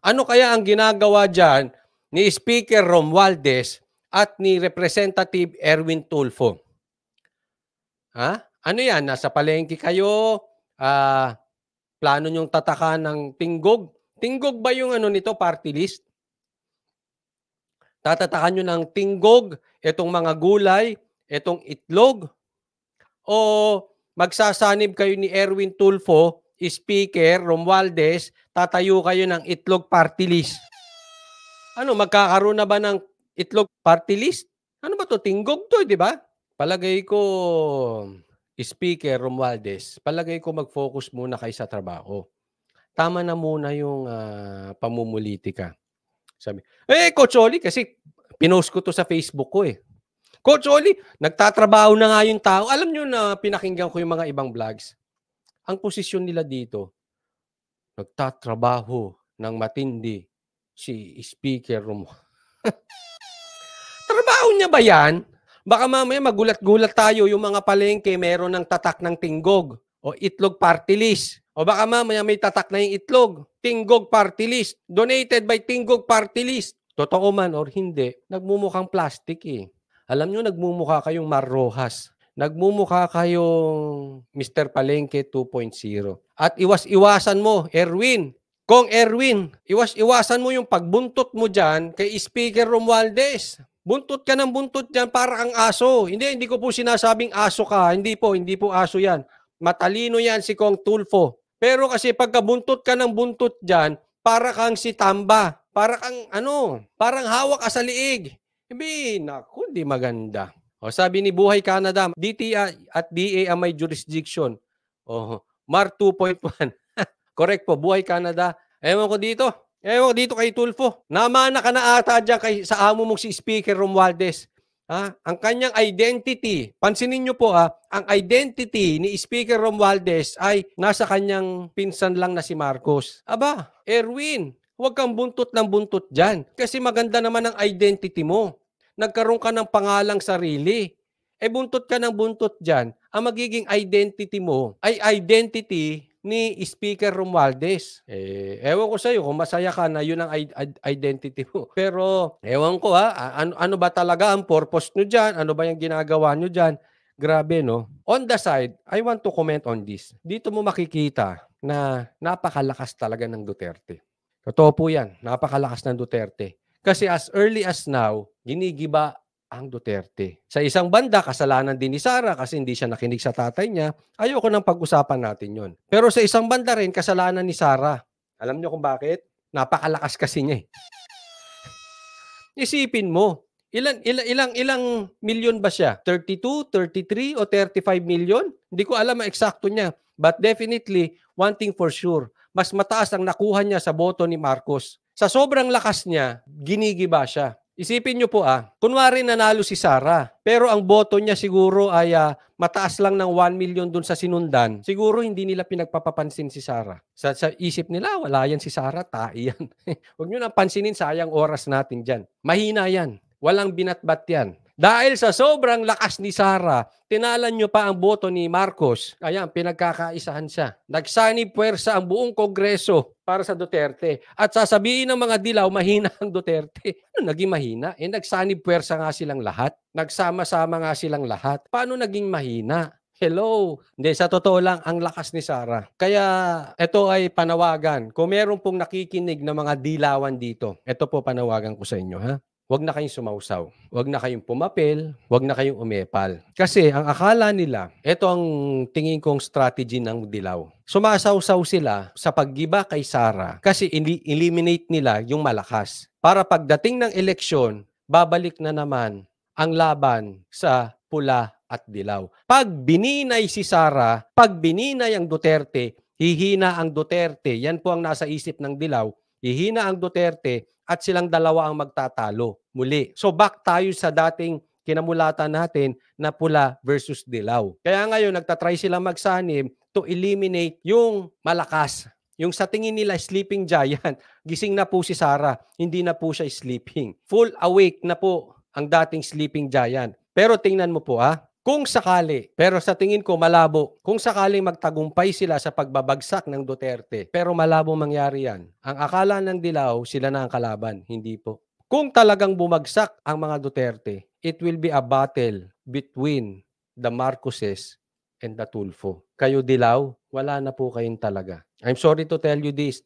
Ano kaya ang ginagawa dyan ni Speaker Romualdez at ni Representative Erwin Tulfo? Ha? Ano yan? Nasa palengke kayo? Plano nyong tatakan ng tinggog? Tinggog ba yung ano nito, party list? Tatatakan nyo ng tinggog, itong mga gulay, itong itlog? O magsasanib kayo ni Erwin Tulfo, Speaker Romualdez, tatayo kayo ng itlog party list? Ano, magkakaroon na ba ng itlog party list? Ano ba to? Tinggog to, di ba? Palagay ko, Speaker Romualdez, palagay ko mag-focus muna kayo sa trabaho. Tama na muna yung pamumulitika. Sabi, Coach Oli, kasi pinost ko to sa Facebook ko eh. Coach Oli, nagtatrabaho na nga yung tao. Alam nyo na pinakinggan ko yung mga ibang vlogs. Ang posisyon nila dito, nagtatrabaho ng matindi si Speaker Romualdez. Trabaho niya ba yan? Baka mamaya magulat-gulat tayo yung mga palengke meron ng tatak ng tinggog o itlog party list. O baka mamaya may tatak na yung itlog, tinggog party list, donated by tinggog party list. Totoo man or hindi, nagmumukhang plastic eh. Alam nyo, nagmumukha kayong Mar Rojas. Nagmumukha kayong Mr. Palengke 2.0. At iwas-iwasan mo, Erwin. Kong Erwin, iwas-iwasan mo yung pagbuntot mo dyan kay Speaker Romualdez. Buntot ka ng buntot dyan para kang aso. Hindi ko po sinasabing aso ka. Hindi po aso yan. Matalino yan si Kong Tulfo. Pero kasi pagkabuntot ka ng buntot dyan, para kang si Tamba. Para kang parang hawak ka sa liig. Naku, di maganda. O, sabi ni Buhay Canada, DTI at DA ang may jurisdiction. Mar 2.1. Correct po, Buhay Canada. Ewan ko dito kay Tulfo. Namana ka na ata dyan sa amo mong si Speaker Romualdez. Ang kanyang identity, pansinin nyo po ang identity ni Speaker Romualdez ay nasa kanyang pinsan lang na si Marcos. Aba, Erwin, huwag kang buntot ng buntot dyan. Kasi maganda naman ang identity mo. Nagkaroon ka ng pangalang sarili. Buntot ka ng buntot dyan. Ang magiging identity mo ay identity ni Speaker Romualdez. Ewan ko sa'yo kung masaya ka na yun ang identity mo. Pero ewan ko ano ba talaga ang purpose nyo dyan? Ano ba yung ginagawa nyo dyan? Grabe, no? On the side, I want to comment on this. Dito mo makikita na napakalakas talaga ng Duterte. Totoo po yan, napakalakas ng Duterte. Kasi as early as now, ginigiba ang Duterte. Sa isang banda, kasalanan din ni Sara kasi hindi siya nakinig sa tatay niya. Ayoko nang pag-usapan natin yon. Pero sa isang banda rin, kasalanan ni Sara. Alam niyo kung bakit? Napakalakas kasi niya eh. Isipin mo, ilang milyon ba siya? 32, 33 o 35 million? Hindi ko alam ang eksakto niya. But definitely, one thing for sure, mas mataas ang nakuha niya sa boto ni Marcos. Sa sobrang lakas niya, ginigiba siya. Isipin nyo po kunwari nanalo si Sara, pero ang boto niya siguro ay mataas lang ng 1 million dun sa sinundan, siguro hindi nila pinagpapapansin si Sara. Sa isip nila, wala yan si Sara, tae yan. Huwag nyo nang pansinin, sayang oras natin dyan. Mahina yan. Walang binatbat yan. Dahil sa sobrang lakas ni Sara, tinalan nyo pa ang boto ni Marcos. Ayan, pinagkakaisahan siya. Nagsanib puwersa ang buong Kongreso para sa Duterte. At sasabihin ng mga dilaw, mahina ang Duterte. Ano naging mahina? Nagsanib puwersa nga silang lahat. Nagsama-sama nga silang lahat. Paano naging mahina? Hello. Hindi, sa totoo lang, ang lakas ni Sara. Kaya ito ay panawagan. Kung meron pong nakikinig na mga dilawan dito, ito po panawagan ko sa inyo, ha? Huwag na kayong sumausaw. Huwag na kayong pumapel. Huwag na kayong umepal. Kasi ang akala nila, ito ang tingin kong strategy ng dilaw. Sumasawsaw sila sa paggiba kay Sara kasi eliminate nila yung malakas. Para pagdating ng eleksyon, babalik na naman ang laban sa pula at dilaw. Pag bininay si Sara, pag bininay ang Duterte, hihina ang Duterte. Yan po ang nasa isip ng dilaw. Hihina ang Duterte at silang dalawa ang magtatalo muli. So back tayo sa dating kinamulatan natin na pula versus dilaw. Kaya ngayon nagtatry silang magsanib to eliminate yung malakas. Yung sa tingin nila sleeping giant, gising na po si Sara, hindi na po siya sleeping. Full awake na po ang dating sleeping giant. Pero tingnan mo po Kung sakali, pero sa tingin ko malabo, kung sakaling magtagumpay sila sa pagbabagsak ng Duterte, pero malabo mangyari yan. Ang akala ng Dilaw, sila na ang kalaban. Hindi po. Kung talagang bumagsak ang mga Duterte, it will be a battle between the Marcoses and the Tulfo. Kayo Dilaw, wala na po kayong talaga. I'm sorry to tell you this,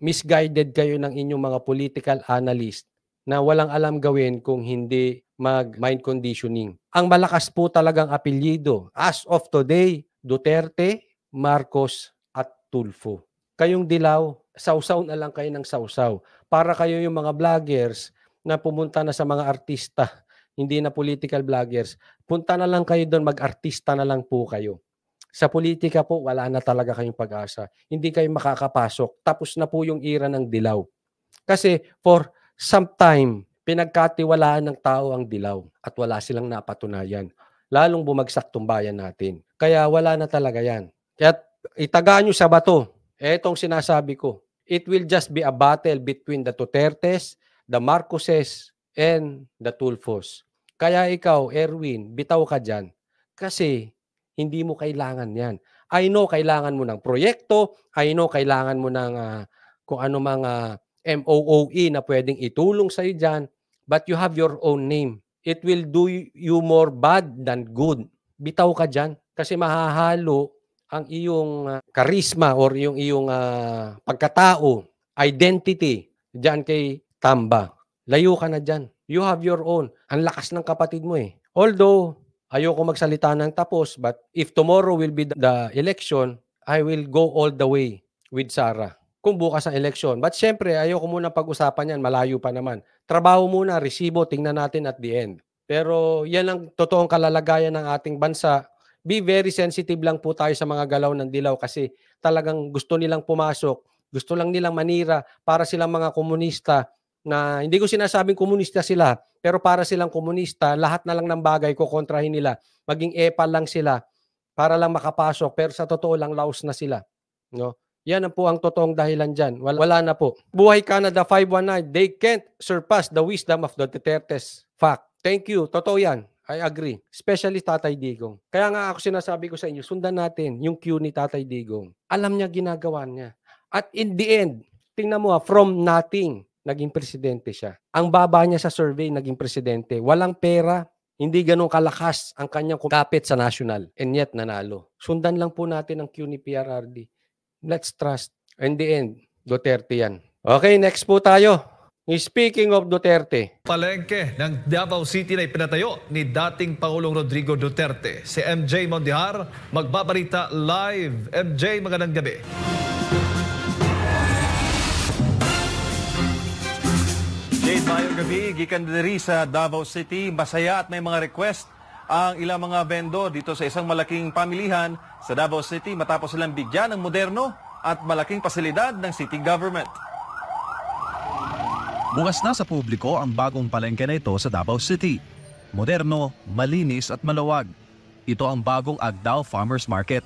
misguided kayo ng inyong mga political analyst na walang alam gawin kung hindi mag-mind conditioning. Ang malakas po talagang apelyido as of today, Duterte, Marcos at Tulfo. Kayong Dilaw, sausaw na lang kayo ng sausaw. Para kayo yung mga vloggers na pumunta na sa mga artista, hindi na political vloggers, punta na lang kayo doon, mag-artista na lang po kayo. Sa politika po, wala na talaga kayong pag-asa. Hindi kayo makakapasok. Tapos na po yung era ng Dilaw. Kasi for sometime, pinagkatiwalaan ng tao ang Dilaw at wala silang napatunayan. Lalong bumagsak tong bayan natin. Kaya wala na talaga yan. Kaya itagaan nyo sa bato. Etong sinasabi ko. It will just be a battle between the Dutertes, the Marcoses, and the Tulfos. Kaya ikaw, Erwin, bitaw ka dyan. Kasi hindi mo kailangan yan. I know kailangan mo ng proyekto. I know kailangan mo ng kung ano mga MOOE na pwedeng itulong sa'yo dyan. But you have your own name. It will do you more bad than good. Bitaw ka dyan. Kasi mahahalo ang iyong charisma or yung iyong pagkatao, identity, dyan kay Tamba. Layo ka na dyan. You have your own. Ang lakas ng kapatid mo eh. Although, ayoko magsalita ng tapos, but if tomorrow will be the election, I will go all the way with Sara. Kung bukas ang election. But syempre, ayoko muna pag-usapan yan. Malayo pa naman. Trabaho muna, resibo, tingnan natin at the end. Pero yan ang totoong kalalagayan ng ating bansa. Be very sensitive lang po tayo sa mga galaw ng Dilaw kasi talagang gusto nilang pumasok, gusto lang nilang manira para silang mga komunista na hindi ko sinasabing komunista sila, pero para silang komunista, lahat na lang ng bagay kukontrahin nila. Maging epal lang sila para lang makapasok, pero sa totoo lang laos na sila. No? Yan po ang totoong dahilan dyan. Wala na po. Buhay Canada 519, they can't surpass the wisdom of the Dutertes. Fact. Thank you. Totoo yan. I agree. Especially Tatay Digong. Kaya nga ako sinasabi ko sa inyo, sundan natin yung cue ni Tatay Digong. Alam niya ginagawa niya. At in the end, tingnan mo from nothing, naging presidente siya. Ang baba niya sa survey, naging presidente. Walang pera, hindi ganun kalakas ang kanyang kapit sa national. And yet, nanalo. Sundan lang po natin ang cue ni PRRD. Let's trust. In the end, Duterte yan. Okay, next po tayo. Speaking of Duterte. Palengke ng Davao City na ipinatayo ni dating Pangulong Rodrigo Duterte. Si MJ Mondihar magbabalita live. MJ, magandang gabi. Jade, mayong gabi. Gikan diri sa Davao City. Masaya at may mga request ang ilang mga vendor dito sa isang malaking pamilihan sa Davao City matapos silang bigyan ng moderno at malaking pasilidad ng city government. Bukas na sa publiko ang bagong palengke na ito sa Davao City. Moderno, malinis at maluwag. Ito ang bagong Agdao Farmers Market.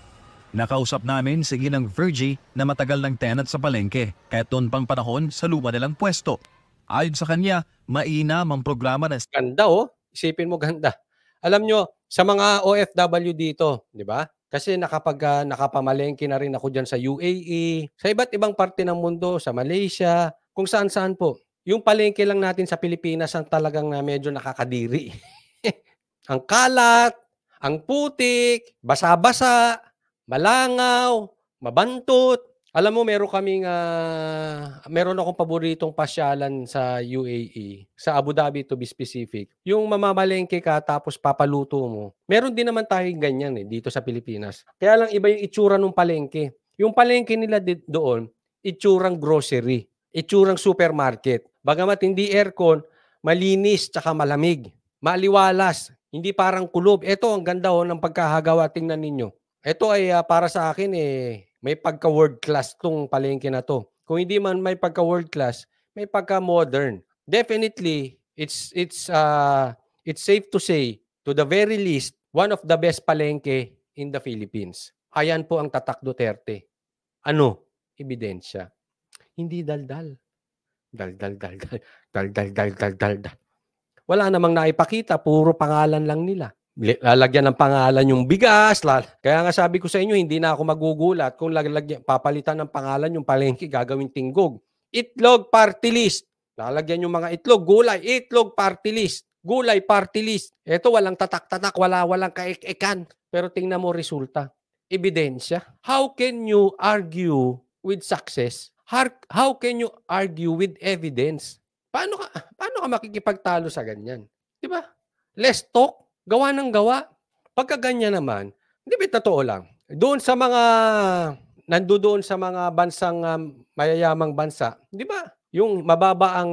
Nakausap namin si Ginang Virgie na matagal ng tenant sa palengke kahit doon pang panahon sa luma nilang pwesto. Ayon sa kanya, mainam ang programa ng... Ganda isipin mo ganda. Alam nyo, sa mga OFW dito, di ba? Kasi nakapamalengke na rin ako dyan sa UAE, sa iba't ibang parte ng mundo, sa Malaysia, kung saan-saan po. Yung palengke lang natin sa Pilipinas ang talagang medyo nakakadiri. Ang kalat, ang putik, basa-basa, malangaw, mabantot. Alam mo, meron akong paboritong pasyalan sa UAE, sa Abu Dhabi to be specific. Yung mamamalengke ka tapos papaluto mo. Meron din naman tayong ganyan dito sa Pilipinas. Kaya lang iba yung itsura ng palengke. Yung palengke nila doon, itsurang grocery, itsurang supermarket. Bagamat hindi aircon, malinis tsaka malamig. Maliwalas, hindi parang kulob. Ito ang ganda ng pagkahagawa, tingnan ninyo. Ito ay para sa akin may pagka world class tong palengke na to. Kung hindi man may pagka world class, may pagka modern. Definitely, it's safe to say, to the very least, one of the best palengke in the Philippines. Ayan po ang tatak Duterte. Ano? Ebidensya. Hindi daldal. Dal. Wala namang naipakita, puro pangalan lang nila. lalagyan ng pangalan yung bigas. Kaya nga sabi ko sa inyo, hindi na ako magugulat kung papalitan ng pangalan yung palengke, gagawing tinggog. Itlog party list. Lalagyan yung mga itlog, gulay, itlog party list. Gulay party list. Ito walang tatak-tatak, walang kaek-ekan. Pero tingnan mo resulta. Ebidensya. How can you argue with success? How can you argue with evidence? Paano ka makikipagtalo sa ganyan? 'Di ba? Let's talk, gawa ng gawa. Pagka ganyan naman, hindi ba totoo lang? Doon sa mga nandoon sa mga bansang mayayamang bansa, 'di ba? Yung mababa ang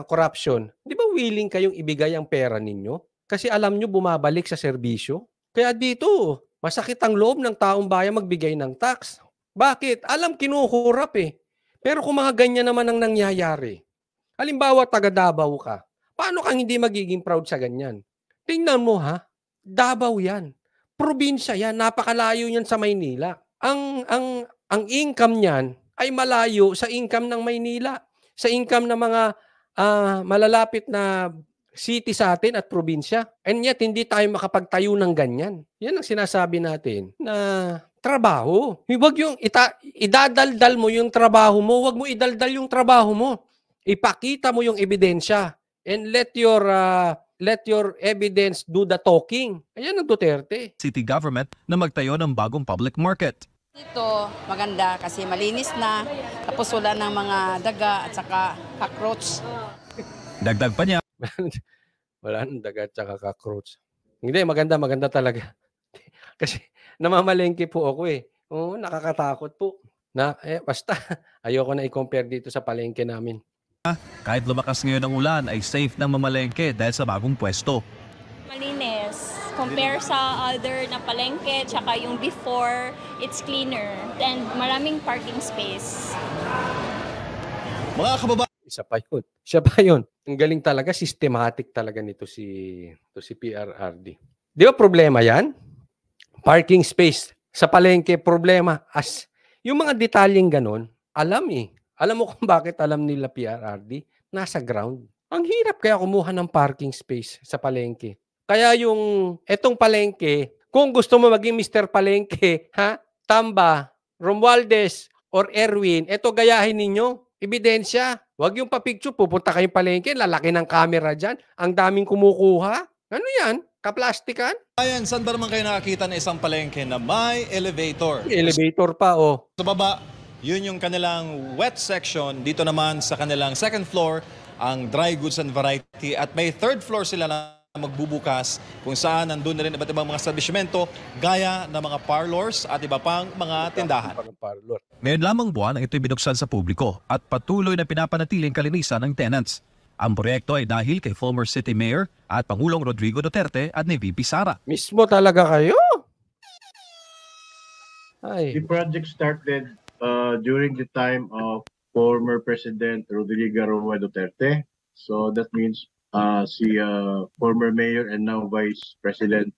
corruption, 'di ba willing kayong ibigay ang pera ninyo? Kasi alam nyo bumabalik sa serbisyo. Kaya dito, masakit ang loob ng taong bayan magbigay ng tax. Bakit? Alam kinukurap eh. Pero kung mga ganyan naman ang nangyayari, halimbawa taga Davao ka, paano kang hindi magiging proud sa ganyan? Tingnan mo ha, Davao yan. Probinsya yan, napakalayo yan sa Maynila. Ang income niyan ay malayo sa income ng Maynila, sa income ng mga malalapit na city sa atin at probinsya. And yet, hindi tayo makapagtayo ng ganyan. Yan ang sinasabi natin na trabaho. Huwag yung idadaldal mo yung trabaho mo. Huwag mo idaldal yung trabaho mo. Ipakita mo yung ebidensya. And let your evidence do the talking. Ayan ang Duterte. City government na magtayo ng bagong public market. Dito maganda kasi malinis na. Tapos wala ng mga daga at saka cockroach. Dagdag pa niya, Wala nang daga at saka cockroach. Hindi, maganda talaga. Kasi namamalengke po ako eh. Oo, nakakatakot po. Basta, ayoko na i-compare dito sa palengke namin. kahit lumakas ngayon ang ulan ay safe nang mamalengke dahil sa bagong pwesto. Malinis. Compare sa other na palengke, tsaka yung before, it's cleaner. And maraming parking space. Mga kababayan, Isa pa yun. Siya pa yun. Ang galing talaga, systematic talaga nito si PRRD. Di ba problema yan? Parking space. Sa palengke, problema. Yung mga detalyeng ganon, alam eh. Alam mo kung bakit alam nila PRRD? Nasa ground. Ang hirap kaya kumuha ng parking space sa palengke. Kaya etong palengke, kung gusto mo maging Mr. Palengke, Tamba, Romualdez, or Erwin, eto gayahin ninyo. Ebidensya. Huwag yung pa-picture, pupunta kayong palengke, lalaki ng camera dyan, ang daming kumukuha. Ano yan? Kaplastikan? saan ba naman kayo nakakita ng isang palengke na may elevator? Elevator pa, oh. Sa baba, yun yung kanilang wet section. Dito naman sa kanilang second floor, ang dry goods and variety. At may third floor sila na magbubukas kung saan nandun na rin iba't ibang mga establishmento gaya ng mga parlors at iba pang mga tindahan. Ngayon lamang buwan ang ito'y binuksan sa publiko at patuloy na pinapanatiling kalinisan ng tenants. Ang proyekto ay dahil kay former City Mayor at Pangulong Rodrigo Duterte at ni VP Sara. Mismo talaga kayo? The project started during the time of former President Rodrigo Roa Duterte. So that means si former mayor and now Vice President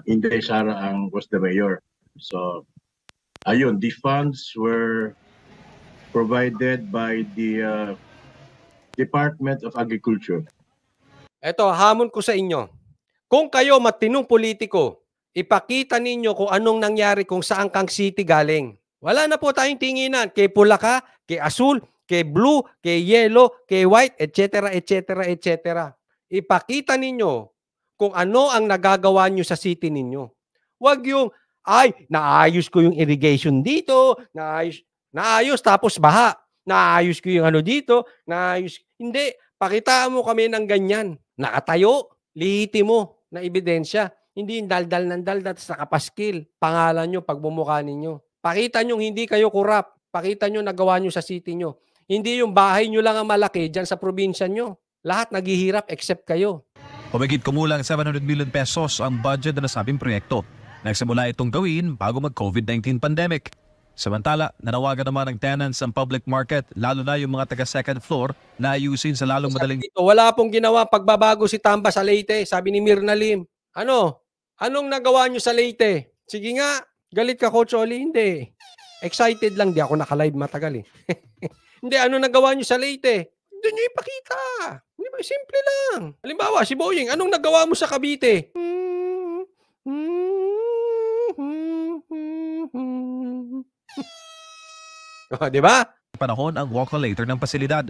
Inday Sara was the mayor. So ayun, the funds were provided by the Department of Agriculture. Eto, hamon ko sa inyo. Kung kayo matinong politiko, ipakita ninyo kung anong nangyari kung saan kang city galing. Wala na po tayong tinginan. Kay pula ka, kay asul, kay blue, kay yellow, kay white, etc., etc., etc. Ipakita ninyo kung ano ang nagagawa nyo sa city ninyo. Huwag yung, naayos ko yung irrigation dito, naayos tapos baha. Naayos ko yung ano dito, Hindi, pakitaan mo kami ng ganyan. Nakatayo, lihiti mo na ebidensya. Hindi yung daldal ng daldal sa nakapaskil. Pangalan nyo, pagbumukha ninyo. Pakita nyo hindi kayo kurap. Pakita nyo nagawa nyo sa city nyo. Hindi yung bahay nyo lang ang malaki dyan sa probinsya nyo. Lahat naghihirap except kayo. Humigit kumulang 700 million pesos ang budget na nasabing proyekto. Nagsimula itong gawin bago mag-COVID-19 pandemic. Samantala, nanawagan naman ng tenants ang public market, lalo na yung mga taga second floor na ayusin sa lalong madaling... Wala pong ginawa pagbabago si Tamba sa Leyte, sabi ni Mirna Lim. Anong nagawa nyo sa Leyte? Sige nga, galit ka Coach Oli? Hindi. Excited lang, di ako naka-live matagal eh. Hindi, ano nagawa nyo sa Leyte? Doon nyo ipakita. simple lang. Halimbawa, si Boying, anong nagawa mo sa Cavite? Oh, di ba? Panahon ang walk-a-later ng pasilidad.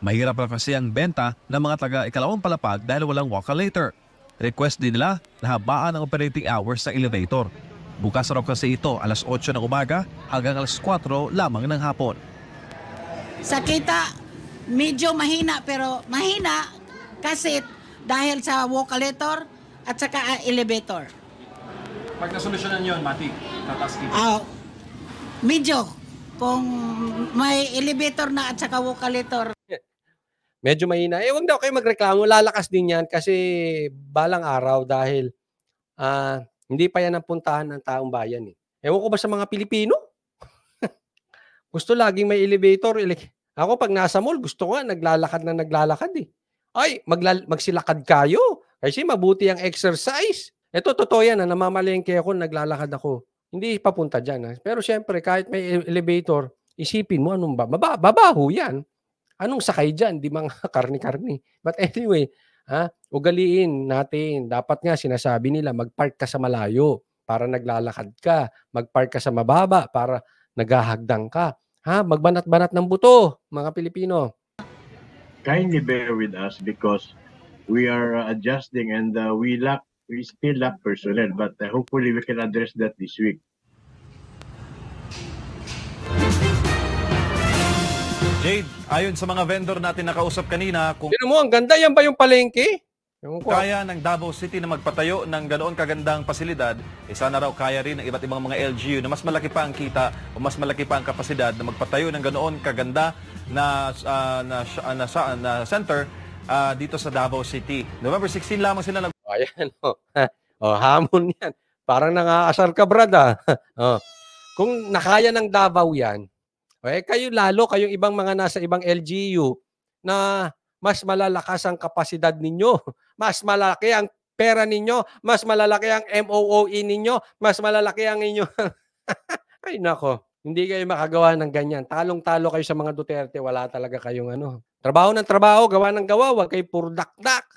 Mahirap na kasi ang benta ng mga taga-ikalawang palapag dahil walang walk-a-later. Request din nila na habaan ang operating hours sa elevator. Bukas raw kasi ito alas 8 ng umaga hanggang alas 4 lamang ng hapon. Sa kita, medyo mahina, pero mahina kasi dahil sa walk-a-lator at saka elevator. Pag nasolusyonan yun, Mati, tataas kita. Medyo, kung may elevator na at saka walk-a-lator. Medyo mahina. Huwag daw kayo magreklamo. Lalakas din yan kasi balang araw dahil hindi pa yan ang puntahan ng taong bayan. Ewan ko ba sa mga Pilipino? Gusto laging may elevator. Ako pag nasa mall, gusto ko naglalakad eh. Ay, magsilakad kayo. Kasi mabuti ang exercise. Ito, totoo yan. Namamalengke ako, naglalakad ako. Hindi papunta dyan. Pero syempre, kahit may elevator, isipin mo, anong babaho yan. Anong sakay dyan? Di mga karni-karni. But anyway, ugaliin natin. Dapat nga sinasabi nila, mag-park ka sa malayo para naglalakad ka. Mag-park ka sa mababa para naghahagdang ka. Magbanat-banat ng buto, mga Pilipino. Kindly bear with us because we are adjusting and we still lack personnel, but hopefully we can address that this week. Jade, ayon sa mga vendor natin nakausap kanina, kung Sino mo, ang ganda. Yan ba yung palengke? kaya ng Davao City na magpatayo ng ganoon kagandang pasilidad, sana raw kaya rin ng iba't ibang mga LGU na mas malaki pa ang kita o mas malaki pa ang kapasidad na magpatayo ng ganoon kaganda na center dito sa Davao City. November 16 lamang sila Ayan. Hamon yan. Parang nangaasar ka, brad. Kung nakaya ng Davao yan, kayo lalo, kayong ibang mga nasa ibang LGU na mas malalakas ang kapasidad ninyo, mas malaki ang pera ninyo, mas malalaki ang MOOE ninyo, mas malalaki ang inyo. Ay nako, hindi kayo makagawa ng ganyan. Talong-talo kayo sa mga Duterte, wala talaga kayong Trabaho ng trabaho, gawa ng gawa, wag kayo puro dakdak.